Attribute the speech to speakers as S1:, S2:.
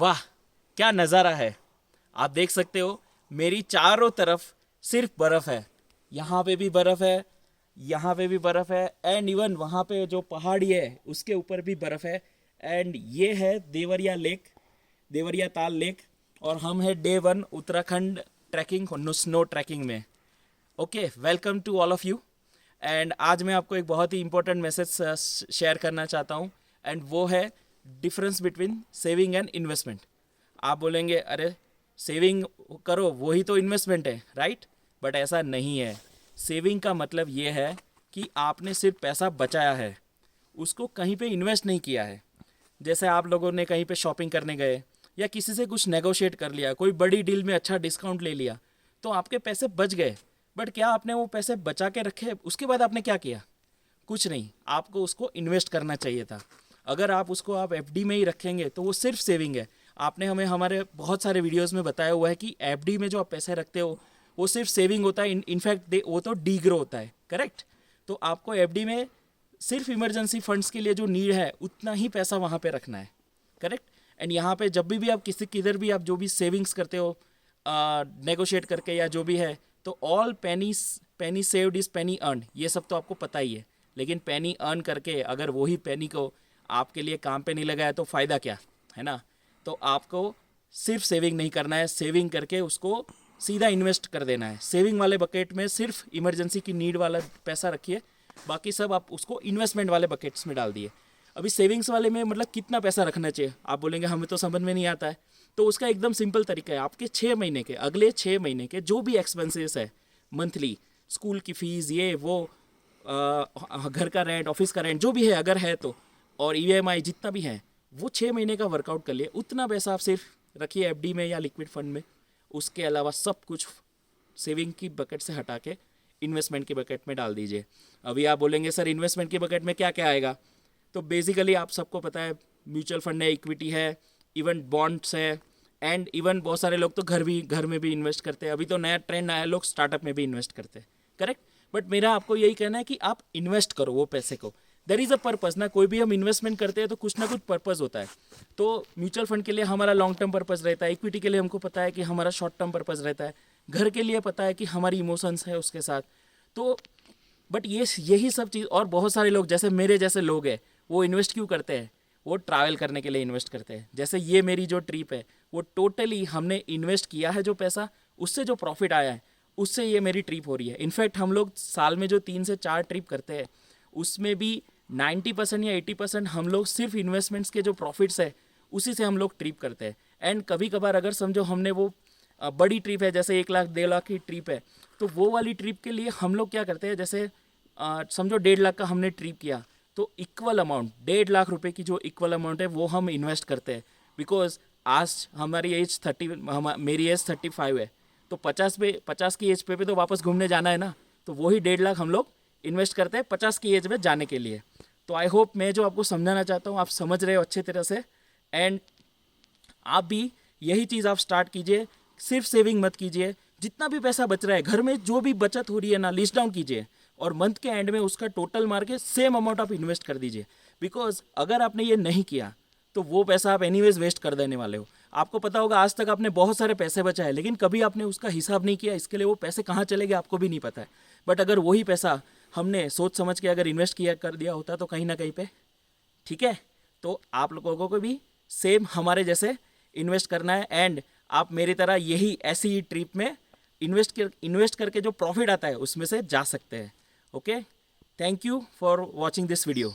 S1: वाह, क्या नज़ारा है। आप देख सकते हो मेरी चारों तरफ सिर्फ बर्फ़ है। यहाँ पे भी बर्फ़ है, यहाँ पे भी बर्फ़ है, एंड इवन वहाँ पे जो पहाड़ी है उसके ऊपर भी बर्फ़ है। एंड ये है देवरिया लेक, देवरिया ताल लेक। और हम है day 1 Uttarakhand trekking, snow trekking में। Okay, welcome to all of you. And आज मैं आपको एक बहुत ही इंपॉर्टेंट मैसेज शेयर करना चाहता हूँ, एंड वो है difference between saving and investment. आप बोलेंगे अरे सेविंग करो वही तो इन्वेस्टमेंट है, राइट? बट ऐसा नहीं है। सेविंग का मतलब ये है कि आपने सिर्फ पैसा बचाया है, उसको कहीं पे इन्वेस्ट नहीं किया है। जैसे आप लोगों ने कहीं पे शॉपिंग करने गए या किसी से कुछ नेगोशिएट कर लिया, कोई बड़ी डील में अच्छा डिस्काउंट ले लिया, तो आपके पैसे बच गए। बट क्या आपने वो पैसे बचा के रखे? उसके बाद आपने क्या किया? कुछ नहीं। आपको उसको इन्वेस्ट करना चाहिए था। अगर आप उसको आप एफडी में ही रखेंगे तो वो सिर्फ सेविंग है। आपने हमें हमारे बहुत सारे वीडियोस में बताया हुआ है कि एफडी में जो आप पैसे रखते हो वो सिर्फ सेविंग होता है। इनफैक्ट वो तो डी ग्रो होता है, करेक्ट? तो आपको एफडी में सिर्फ इमरजेंसी फंड्स के लिए जो नीड है उतना ही पैसा वहाँ पे रखना है, करेक्ट? एंड यहाँ पे जब भी आप किधर भी आप जो भी सेविंग्स करते हो नेगोशिएट करके या जो भी है, तो all Penney saved is Penney earn, ये सब तो आपको पता ही है। लेकिन पेनी अर्न करके अगर वही पेनी को आपके लिए काम पे नहीं लगाया तो फ़ायदा क्या है ना? तो आपको सिर्फ सेविंग नहीं करना है, सेविंग करके उसको सीधा इन्वेस्ट कर देना है। सेविंग वाले बकेट में सिर्फ इमरजेंसी की नीड वाला पैसा रखिए, बाकी सब आप उसको इन्वेस्टमेंट वाले बकेट्स में डाल दिए। अभी सेविंग्स वाले में मतलब कितना पैसा रखना चाहिए? आप बोलेंगे हमें तो समझ में नहीं आता है। तो उसका एकदम सिंपल तरीका है, आपके 6 महीने के, अगले 6 महीने के जो भी एक्सपेंसेस है मंथली, स्कूल की फ़ीस, ये वो, घर का रेंट, ऑफिस का रेंट, जो भी है अगर है तो, और ईएमआई जितना भी है, वो 6 महीने का वर्कआउट कर लिए। उतना पैसा आप सिर्फ रखिए एफडी में या लिक्विड फंड में। उसके अलावा सब कुछ सेविंग की बकेट से हटा के इन्वेस्टमेंट की बकेट में डाल दीजिए। अभी आप बोलेंगे सर इन्वेस्टमेंट की बकेट में क्या क्या आएगा? तो बेसिकली आप सबको पता है, म्यूचुअल फंड है, इक्विटी है, इवन बॉन्ड्स है, एंड इवन बहुत सारे लोग तो घर में भी इन्वेस्ट करते हैं। अभी तो नया ट्रेंड आया, लोग स्टार्टअप में भी इन्वेस्ट करते हैं, करेक्ट? बट मेरा आपको यही कहना है कि आप इन्वेस्ट करो वो पैसे को। देयर इज़ अ पर्पज़ ना, कोई भी हम इन्वेस्टमेंट करते हैं तो कुछ ना कुछ पर्पज़ होता है। तो म्यूचुअल फंड के लिए हमारा लॉन्ग टर्म पर्पज़ रहता है, इक्विटी के लिए हमको पता है कि हमारा शॉर्ट टर्म पर्पज़ रहता है, घर के लिए पता है कि हमारी इमोशंस है उसके साथ। तो बट यही सब चीज़, और बहुत सारे लोग जैसे मेरे जैसे लोग हैं, वो इन्वेस्ट क्यों करते हैं? वो ट्रैवल करने के लिए इन्वेस्ट करते हैं। जैसे ये मेरी जो ट्रिप है वो टोटली हमने इन्वेस्ट किया है, जो पैसा उससे जो प्रॉफिट आया है उससे ये मेरी ट्रिप हो रही है। इनफैक्ट हम लोग साल में जो 3 से 4 ट्रिप करते हैं उसमें भी 90% या 80% हम लोग सिर्फ इन्वेस्टमेंट्स के जो प्रॉफिट्स है उसी से हम लोग ट्रिप करते हैं। एंड कभी कभार अगर समझो हमने वो बड़ी ट्रिप है, जैसे 1 लाख 1.5 लाख की ट्रिप है, तो वो वाली ट्रिप के लिए हम लोग क्या करते हैं, जैसे समझो 1.5 लाख का हमने ट्रिप किया, तो इक्वल अमाउंट 1.5 लाख रुपए की जो इक्वल अमाउंट है वो हम इन्वेस्ट करते हैं। बिकॉज आज हमारी एज 30, मेरी एज 35 है, तो 50 की एज पे तो वापस घूमने जाना है ना, तो वही 1.5 लाख हम लोग इन्वेस्ट करते हैं 50 की एज में जाने के लिए। तो आई होप मैं जो आपको समझाना चाहता हूँ आप समझ रहे हो अच्छे तरह से। एंड आप भी यही चीज़ आप स्टार्ट कीजिए, सिर्फ सेविंग मत कीजिए। जितना भी पैसा बच रहा है घर में, जो भी बचत हो रही है ना, लिस्ट डाउन कीजिए और मंथ के एंड में उसका टोटल मार के सेम अमाउंट आप इन्वेस्ट कर दीजिए। बिकॉज अगर आपने ये नहीं किया तो वो पैसा आप एनीवेज वेस्ट कर देने वाले हो। आपको पता होगा आज तक आपने बहुत सारे पैसे बचाए, लेकिन कभी आपने उसका हिसाब नहीं किया, इसके लिए वो पैसे कहाँ चले गए आपको भी नहीं पता है। बट अगर वही पैसा हमने सोच समझ के अगर इन्वेस्ट किया कर दिया होता तो कहीं ना कहीं पे, ठीक है? तो आप लोगों को भी सेम हमारे जैसे इन्वेस्ट करना है, एंड आप मेरी तरह यही ऐसी ही ट्रिप में इन्वेस्ट करके जो प्रॉफिट आता है उसमें से जा सकते हैं। Okay, thank you for watching this video.